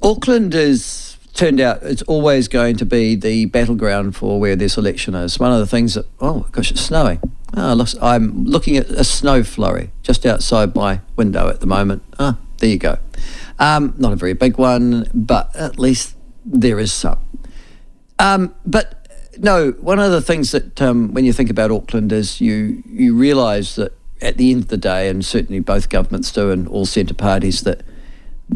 Auckland turned out it's always going to be the battleground for where this election is. One of the things that, oh gosh, it's snowing. I'm looking at a snow flurry just outside my window at the moment. There you go. Not a very big one, but at least there is some. But no, one of the things that when you think about Auckland is you realise that at the end of the day, and certainly both governments do and all centre parties, that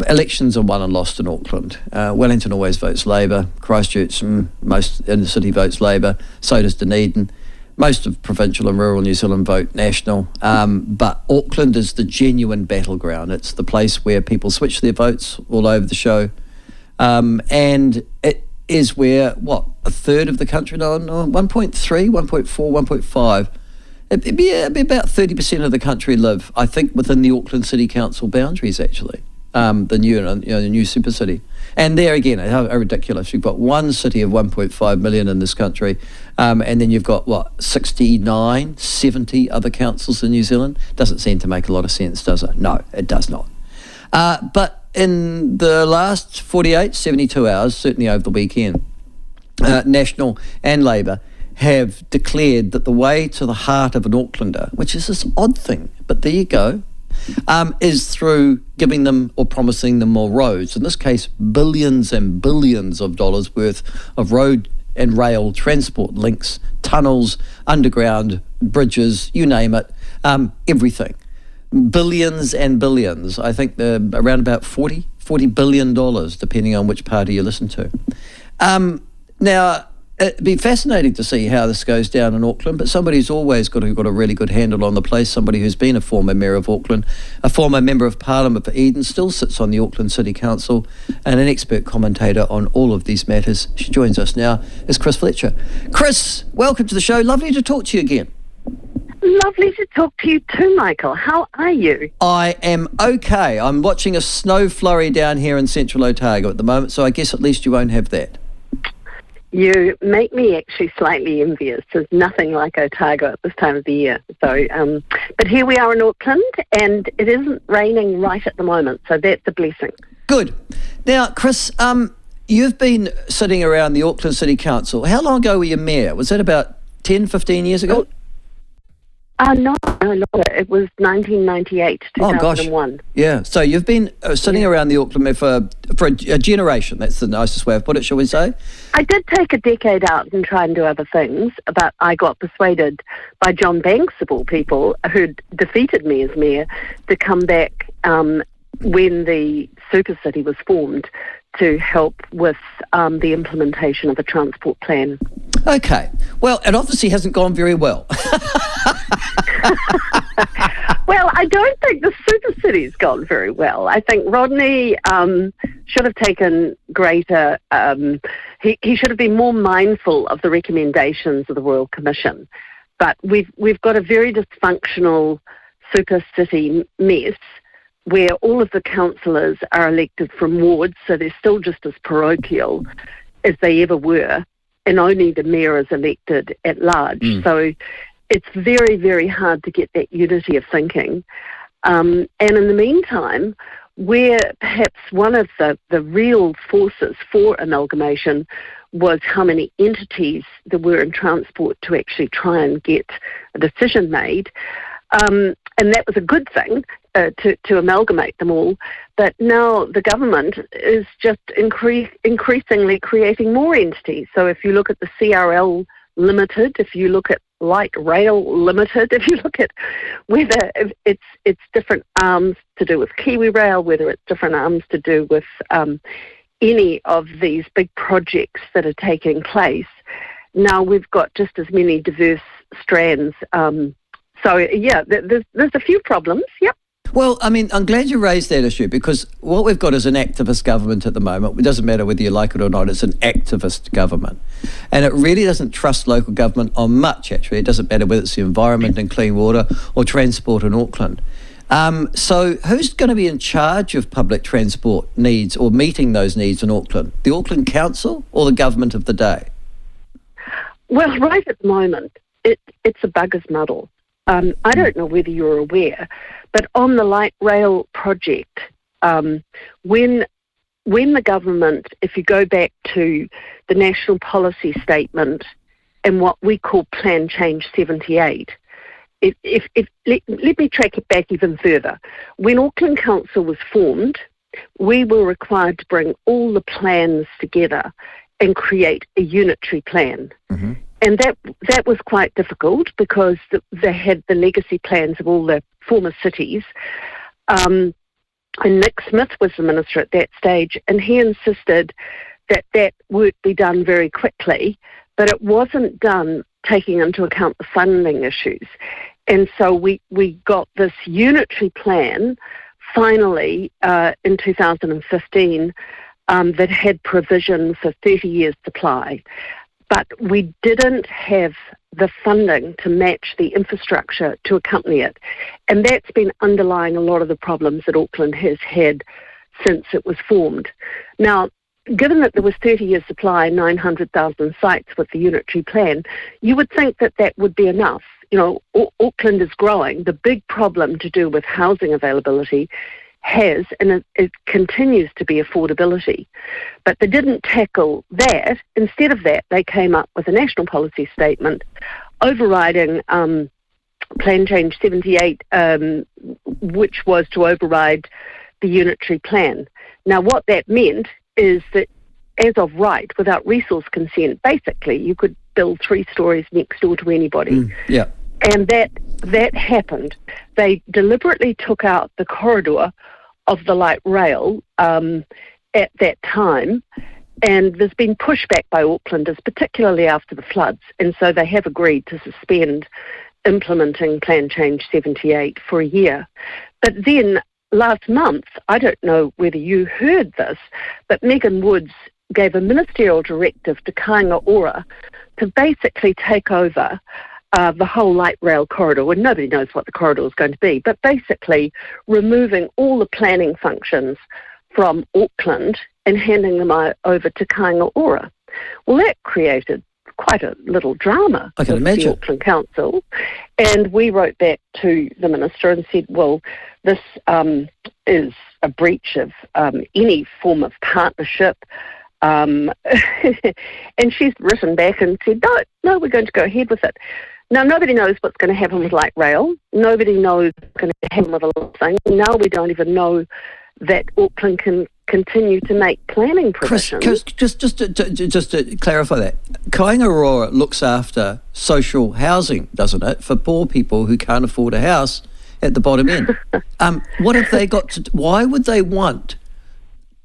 elections are won and lost in Auckland. Wellington always votes Labour. Christchurch, most in the city votes Labour. So does Dunedin. Most of provincial and rural New Zealand vote National. But Auckland is the genuine battleground. It's the place where people switch their votes all over the show. And it is where, a third of the country, 1.3, 1.4, 1.5, it'd be about 30% of the country live, I think, within the Auckland City Council boundaries, actually. The new super city. And there again, how ridiculous. You've got one city of 1.5 million in this country, and then you've got, 69, 70 other councils in New Zealand? Doesn't seem to make a lot of sense, does it? No, it does not. But in the last 48, 72 hours, certainly over the weekend, National and Labour have declared that the way to the heart of an Aucklander, which is this odd thing, but there you go, is through giving them or promising them more roads. In this case, billions and billions of dollars worth of road and rail transport links, tunnels, underground bridges, you name it, everything. Billions and billions. I think they're around about $40 billion, depending on which party you listen to. Now, it'd be fascinating to see how this goes down in Auckland, but somebody who's always got a really good handle on the place, somebody who's been a former mayor of Auckland, a former member of Parliament for Eden, still sits on the Auckland City Council, and an expert commentator on all of these matters. She joins us now, is Chris Fletcher. Chris, welcome to the show. Lovely to talk to you again. Lovely to talk to you too, Michael. How are you? I am okay. I'm watching a snow flurry down here in central Otago at the moment, so I guess at least you won't have that. You make me actually slightly envious. There's nothing like Otago at this time of the year. So, but here we are in Auckland, and it isn't raining right at the moment, so that's a blessing. Good. Now, Chris, you've been sitting around the Auckland City Council. How long ago were you mayor? Was that about 10, 15 years ago? No. It was 1998, 2001. Oh, gosh. Yeah. So you've been sitting around the Auckland for a generation. That's the nicest way of put it, shall we say? I did take a decade out and try and do other things, but I got persuaded by John Banks, of all people, who'd defeated me as mayor, to come back when the super city was formed to help with the implementation of a transport plan. Okay. Well, it obviously hasn't gone very well. Well, I don't think the super city's gone very well. I think Rodney should have taken greater... he should have been more mindful of the recommendations of the Royal Commission. But we've got a very dysfunctional super city mess where all of the councillors are elected from wards, so they're still just as parochial as they ever were, and only the mayor is elected at large. So it's very, very hard to get that unity of thinking. And in the meantime, where perhaps one of the real forces for amalgamation was how many entities there were in transport to actually try and get a decision made, and that was a good thing, to amalgamate them all. But now the government is just increasingly creating more entities. So if you look at the CRL Limited, if you look at Light Rail Limited, if you look at whether it's different arms to do with Kiwi Rail, whether it's different arms to do with any of these big projects that are taking place, now we've got just as many diverse strands. So yeah, there's a few problems. Yep. Well, I mean, I'm glad you raised that issue, because what we've got is an activist government at the moment. It doesn't matter whether you like it or not, it's an activist government. And it really doesn't trust local government on much, actually. It doesn't matter whether it's the environment and clean water or transport in Auckland. So who's going to be in charge of public transport needs or meeting those needs in Auckland? The Auckland Council or the government of the day? Well, right at the moment, it's a bugger's muddle. I don't know whether you're aware, but on the light rail project, when when the government, if you go back to the national policy statement and what we call Plan Change 78, let me track it back even further. When Auckland Council was formed, we were required to bring all the plans together and create a unitary plan. Mm-hmm. And that was quite difficult because they had the legacy plans of all the former cities. And Nick Smith was the minister at that stage, and he insisted that work be done very quickly, but it wasn't done taking into account the funding issues. And so we got this unitary plan finally in 2015 that had provision for 30 years supply. But we didn't have the funding to match the infrastructure to accompany it. And that's been underlying a lot of the problems that Auckland has had since it was formed. Now, given that there was 30 years supply, 900,000 sites with the unitary plan, you would think that that would be enough. You know, Auckland is growing. The big problem to do with housing availability has, and it continues to be, affordability. But they didn't tackle that. Instead of that, they came up with a national policy statement overriding Plan Change 78, which was to override the unitary plan. Now, what that meant is that as of right, without resource consent, basically you could build 3 stories next door to anybody. Yeah. And that happened. They deliberately took out the corridor of the light rail at that time, and there's been pushback by Aucklanders, particularly after the floods, and so they have agreed to suspend implementing Plan Change 78 for a year. But then last month, I don't know whether you heard this, but Megan Woods gave a ministerial directive to Kāinga Ora to basically take over the whole light rail corridor, and nobody knows what the corridor is going to be, but basically removing all the planning functions from Auckland and handing them over to Kāinga Ora. Well, that created quite a little drama I can with imagine. the Auckland Council, and we wrote back to the minister and said, well, this is a breach of any form of partnership. And she's written back and said, no, we're going to go ahead with it. Now, nobody knows what's going to happen with light rail. Nobody knows what's going to happen with a lot of things. Now we don't even know that Auckland can continue to make planning provisions. Chris, just to clarify that, Kāinga Ora looks after social housing, doesn't it, for poor people who can't afford a house at the bottom end. What have they got to? Why would they want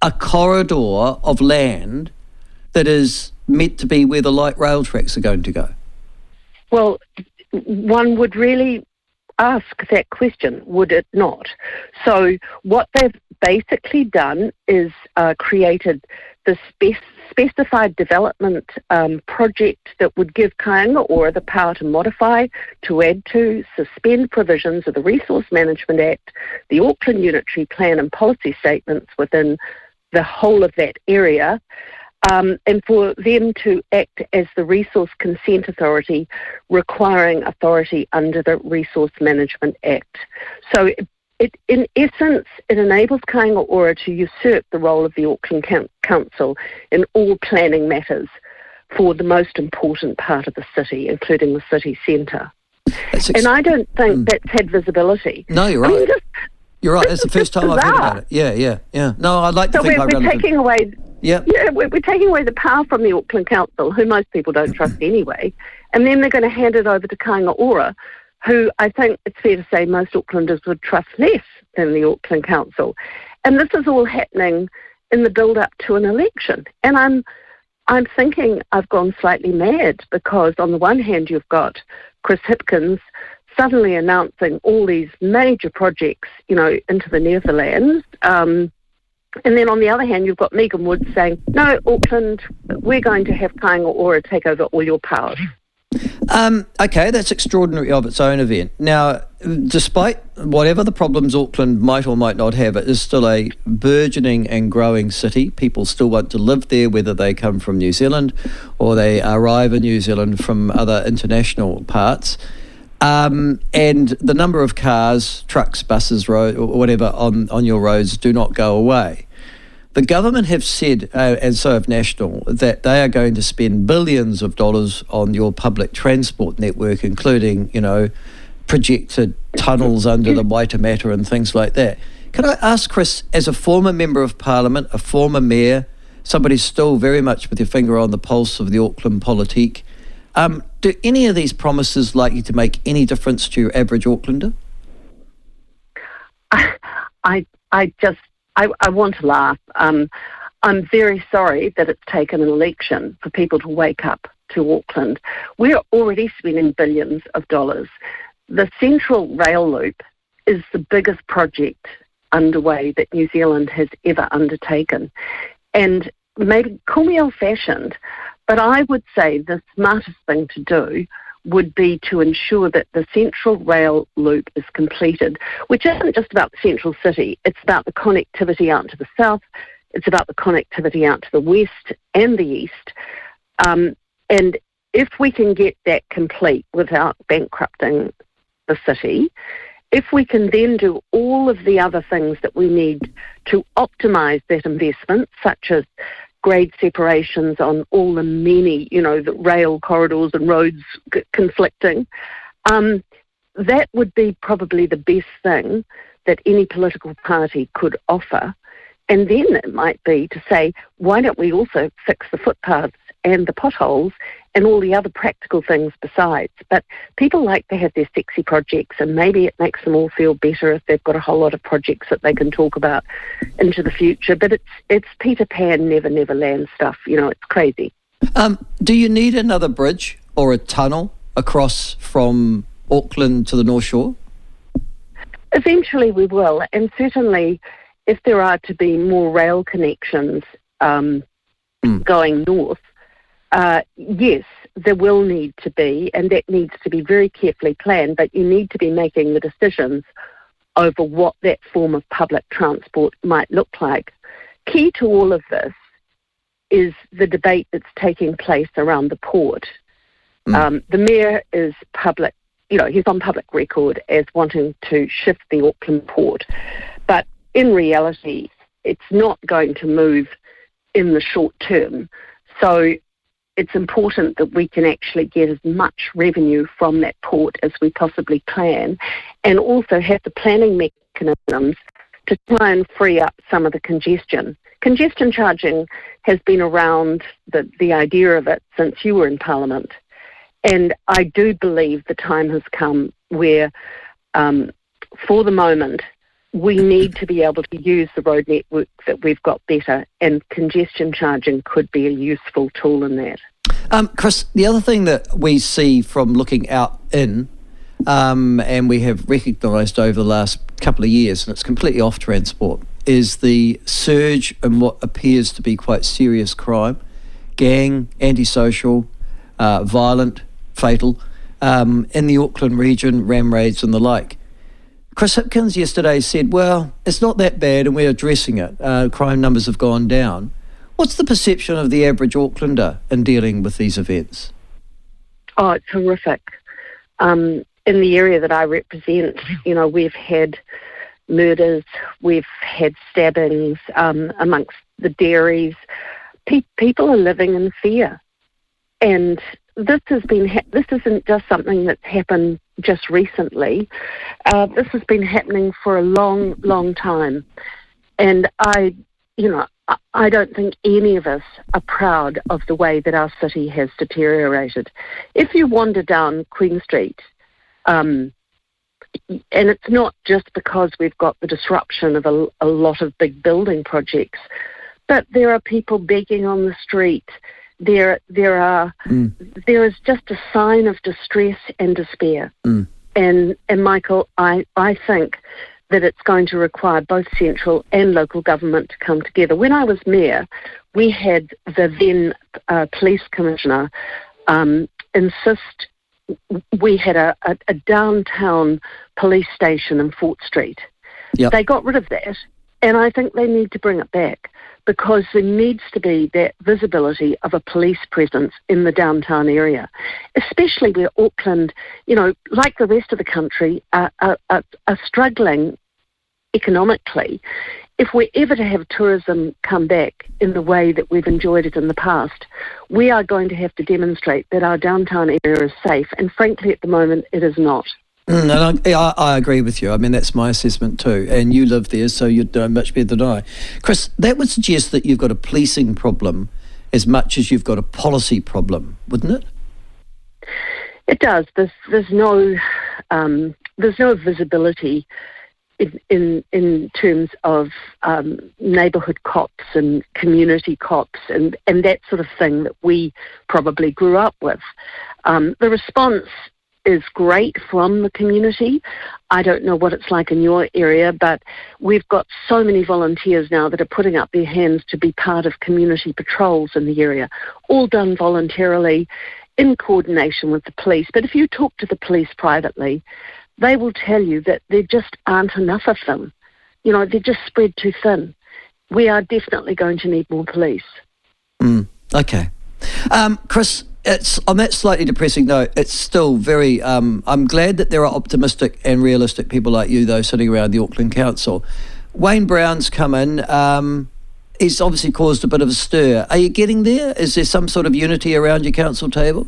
a corridor of land that is meant to be where the light rail tracks are going to go? Well, one would really ask that question, would it not? So what they've basically done is created the specified development project that would give Kāinga Ora the power to modify, to add to, suspend provisions of the Resource Management Act, the Auckland Unitary Plan and policy statements within the whole of that area, and for them to act as the Resource Consent Authority, requiring authority under the Resource Management Act. So in essence, it enables Kāinga Ora to usurp the role of the Auckland Council in all planning matters for the most important part of the city, including the city centre. And I don't think that's had visibility. No, you're right. You're right. That's the first time I've heard about it. Yeah. No, I'd like to think we're taking away. Yep. Yeah, we're taking away the power from the Auckland Council, who most people don't trust anyway, and then they're going to hand it over to Kāinga Ora, who I think it's fair to say most Aucklanders would trust less than the Auckland Council. And this is all happening in the build-up to an election. And I'm thinking I've gone slightly mad because on the one hand you've got Chris Hipkins suddenly announcing all these major projects, into the Netherlands. And then on the other hand, you've got Megan Woods saying, no, Auckland, we're going to have Kāinga Ora take over all your powers. Okay, that's extraordinary of its own event. Now, despite whatever the problems Auckland might or might not have, it is still a burgeoning and growing city. People still want to live there, whether they come from New Zealand or they arrive in New Zealand from other international parts. And the number of cars, trucks, buses, road, or whatever on your roads do not go away. The government have said, and so have National, that they are going to spend billions of dollars on your public transport network, including, projected tunnels under the Waitemata and things like that. Can I ask, Chris, as a former Member of Parliament, a former mayor, somebody still very much with your finger on the pulse of the Auckland politique, do any of these promises likely to make any difference to your average Aucklander? I want to laugh. I'm very sorry that it's taken an election for people to wake up to Auckland. We're already spending billions of dollars. The Central Rail Loop is the biggest project underway that New Zealand has ever undertaken. And maybe call me old-fashioned, but I would say the smartest thing to do would be to ensure that the Central Rail Loop is completed, which isn't just about the central city. It's about the connectivity out to the south. It's about the connectivity out to the west and the east. And if we can get that complete without bankrupting the city, if we can then do all of the other things that we need to optimise that investment, such as grade separations on all the many, the rail corridors and roads conflicting, that would be probably the best thing that any political party could offer. And then it might be to say, why don't we also fix the footpaths and the potholes and all the other practical things besides? But people like to have their sexy projects, and maybe it makes them all feel better if they've got a whole lot of projects that they can talk about into the future. But it's Peter Pan, Never Never Land stuff. It's crazy. Do you need another bridge or a tunnel across from Auckland to the North Shore? Eventually we will, and certainly if there are to be more rail connections going north, yes, there will need to be, and that needs to be very carefully planned, but you need to be making the decisions over what that form of public transport might look like. Key to all of this is the debate that's taking place around the port. The mayor is public, he's on public record as wanting to shift the Auckland port, but in reality, it's not going to move in the short term. So it's important that we can actually get as much revenue from that port as we possibly can, and also have the planning mechanisms to try and free up some of the congestion. Congestion charging has been around, the idea of it, since you were in Parliament. And I do believe the time has come where, for the moment, we need to be able to use the road network that we've got better, and congestion charging could be a useful tool in that. Chris, the other thing that we see from looking out in, and we have recognised over the last couple of years, and it's completely off transport, is the surge in what appears to be quite serious crime, gang, antisocial, violent, fatal, in the Auckland region, ram raids and the like. Chris Hipkins yesterday said, well, it's not that bad and we're addressing it. Crime numbers have gone down. What's the perception of the average Aucklander in dealing with these events? Oh, it's horrific. In the area that I represent, we've had murders, we've had stabbings amongst the dairies. People are living in fear. And this isn't just something that's happened just recently. This has been happening for a long, long time. And I don't think any of us are proud of the way that our city has deteriorated. If you wander down Queen Street, and it's not just because we've got the disruption of a lot of big building projects, but there are people begging on the street. There is just a sign of distress and despair. And Michael, I think that it's going to require both central and local government to come together. When I was mayor, we had the then police commissioner insist we had a downtown police station in Fort Street. Yep. They got rid of that, and I think they need to bring it back, because there needs to be that visibility of a police presence in the downtown area, especially where Auckland, like the rest of the country, are struggling economically. if we're ever to have tourism come back in the way that we've enjoyed it in the past, we are going to have to demonstrate that our downtown area is safe. And frankly, at the moment, it is not. And I agree with you. I mean, that's my assessment too. And you live there, so you'd know much better than I. Chris, that would suggest that you've got a policing problem as much as you've got a policy problem, wouldn't it? It does. There's no visibility in terms of neighbourhood cops and community cops and that sort of thing that we probably grew up with. The response is great from the community. I don't know what it's like in your area, but we've got so many volunteers now that are putting up their hands to be part of community patrols in the area, all done voluntarily in coordination with the police. But if you talk to the police privately, they will tell you that there just aren't enough of them. You know, they're just spread too thin. We are definitely going to need more police. Okay. Chris, it's on that slightly depressing note, it's still very, I'm glad that there are optimistic and realistic people like you, though, sitting around the Auckland Council. Wayne Brown's come in. He's obviously caused a bit of a stir. Are you getting there? Is there some sort of unity around your council table?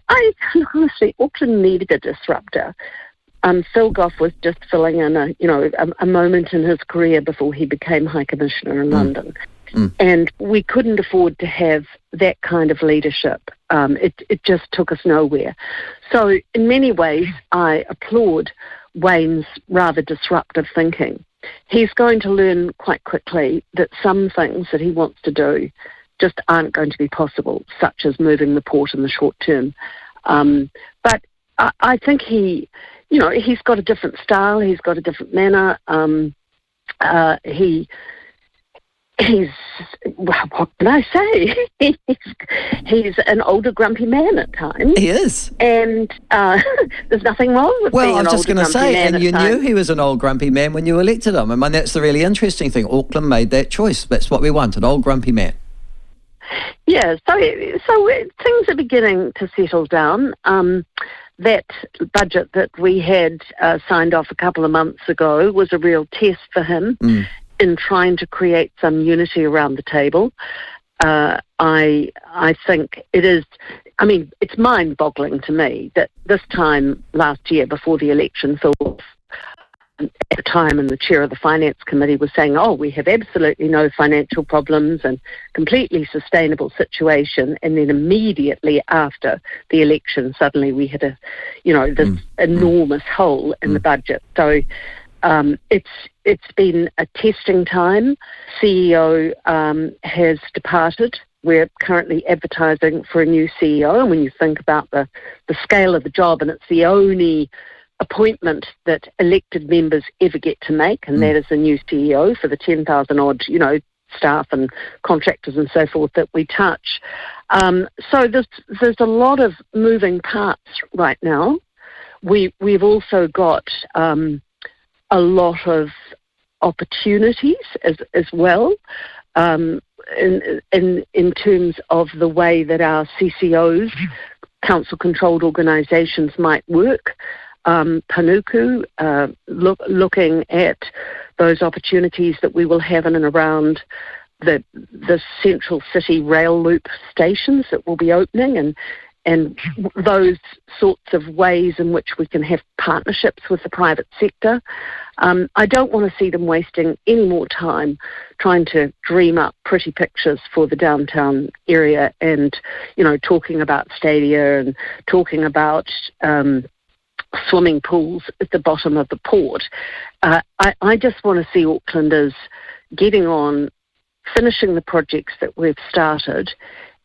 I honestly, Auckland needed a disruptor. Phil Goff was just filling in a moment in his career before he became High Commissioner in London. And we couldn't afford to have that kind of leadership. It just took us nowhere. So in many ways, I applaud Wayne's rather disruptive thinking. He's going to learn quite quickly that some things that he wants to do just aren't going to be possible, such as moving the port in the short term. But I think he's got a different style. He's got a different manner. He's what can I say? He's an older, grumpy man at times. He is. And there's nothing wrong with being an older, grumpy man. Well, I was just going to say, and you knew he was an old, grumpy man when you elected him. I mean, that's the really interesting thing. Auckland made that choice. That's what we want, an old, grumpy man. Yeah, so things are beginning to settle down. That budget that we had signed off a couple of months ago was a real test for him in trying to create some unity around the table. I think it is, I mean, it's mind-boggling to me that this time last year, before the election, Phil, at the time, and the chair of the Finance Committee was saying, we have absolutely no financial problems and completely sustainable situation. And then immediately after the election, suddenly we had this enormous hole in the budget. So it's been a testing time. CEO has departed. We're currently advertising for a new CEO. And when you think about the scale of the job, and it's the only appointment that elected members ever get to make, and that is a new CEO for the 10,000 odd, staff and contractors and so forth that we touch. So there's a lot of moving parts right now. We've also got a lot of opportunities as well in terms of the way that our CCOs, council-controlled organisations, might work. Panuku, looking at those opportunities that we will have in and around the central city rail loop stations that will be opening, and those sorts of ways in which we can have partnerships with the private sector. I don't want to see them wasting any more time trying to dream up pretty pictures for the downtown area and, talking about stadia and talking about swimming pools at the bottom of the port. I just want to see Aucklanders getting on, finishing the projects that we've started,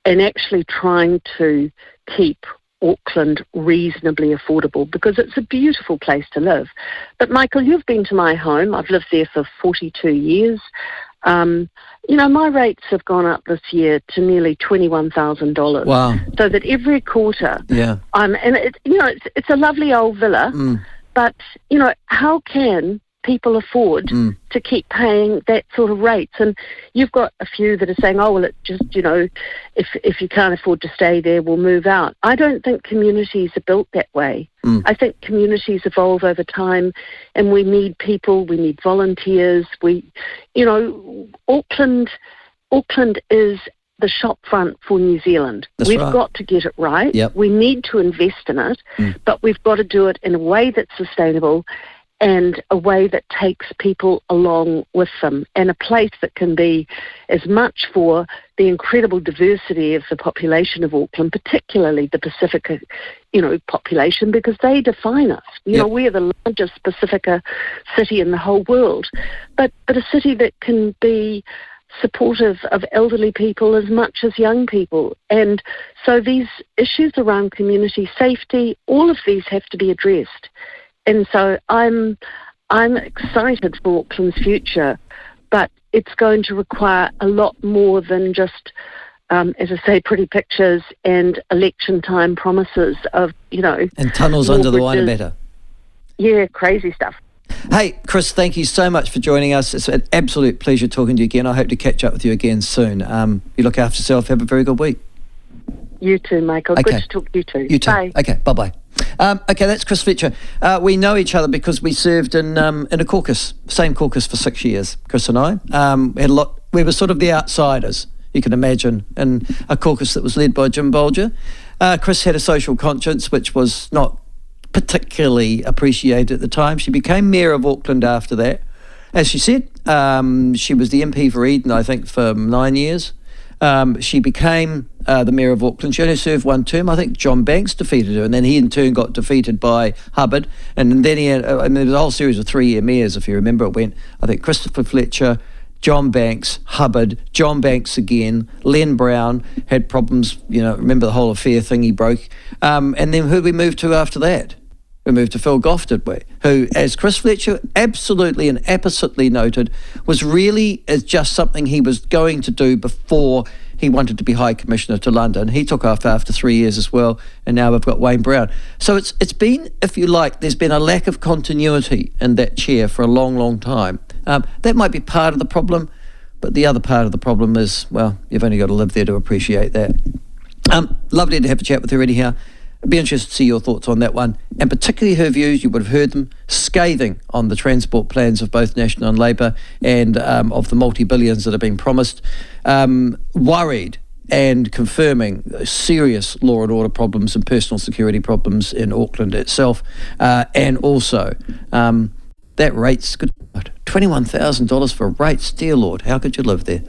and actually trying to keep Auckland reasonably affordable, because it's a beautiful place to live. But Michael, you've been to my home. I've lived there for 42 years. My rates have gone up this year to nearly $21,000. Wow! So that every quarter, and it's a lovely old villa. But how can people afford to keep paying that sort of rates. And you've got a few that are saying, oh, well, it just, if you can't afford to stay there, we'll move out. I don't think communities are built that way. I think communities evolve over time, and we need people, we need volunteers. Auckland is the shop front for New Zealand. We've got to get it right. Yep. We need to invest in it, but we've got to do it in a way that's sustainable and a way that takes people along with them, and a place that can be as much for the incredible diversity of the population of Auckland, particularly the Pacifica, population, because they define us. We are the largest Pacifica city in the whole world, but a city that can be supportive of elderly people as much as young people. And so these issues around community safety, all of these have to be addressed. And so I'm excited for Auckland's future, but it's going to require a lot more than just, as I say, pretty pictures and election time promises of, And tunnels under the Wainabeta. Yeah, crazy stuff. Hey, Chris, thank you so much for joining us. It's an absolute pleasure talking to you again. I hope to catch up with you again soon. You look after yourself. Have a very good week. You too, Michael. Okay. Good to talk to you too. You too. Bye. Okay, bye-bye. Okay, that's Chris Fletcher. We know each other because we served in a caucus, same caucus for 6 years, Chris and I. We were sort of the outsiders, you can imagine, in a caucus that was led by Jim Bolger. Chris had a social conscience, which was not particularly appreciated at the time. She became Mayor of Auckland after that. As she said, she was the MP for Eden, I think, for 9 years. She became the Mayor of Auckland. She only served one term. I think John Banks defeated her, and then he in turn got defeated by Hubbard. And then he had, there was a whole series of 3-year mayors, if you remember. It went, I think, Christopher Fletcher, John Banks, Hubbard, John Banks again, Len Brown had problems, remember the whole affair thing he broke. And then who we moved to after that? We moved to Phil Goff, did we? Who, as Chris Fletcher absolutely and appositely noted, was really just something he was going to do before he wanted to be High Commissioner to London. He took off after 3 years as well, and now we've got Wayne Brown. So it's been, if you like, there's been a lack of continuity in that chair for a long, long time. That might be part of the problem, but the other part of the problem is, well, you've only got to live there to appreciate that. Lovely to have a chat with her anyhow. I'd be interested to see your thoughts on that one, and particularly her views. You would have heard them scathing on the transport plans of both National and Labour, and of the multi-billions that have been promised, worried and confirming serious law and order problems and personal security problems in Auckland itself, and also that rates, good God, $21,000 for rates, dear Lord, how could you live there?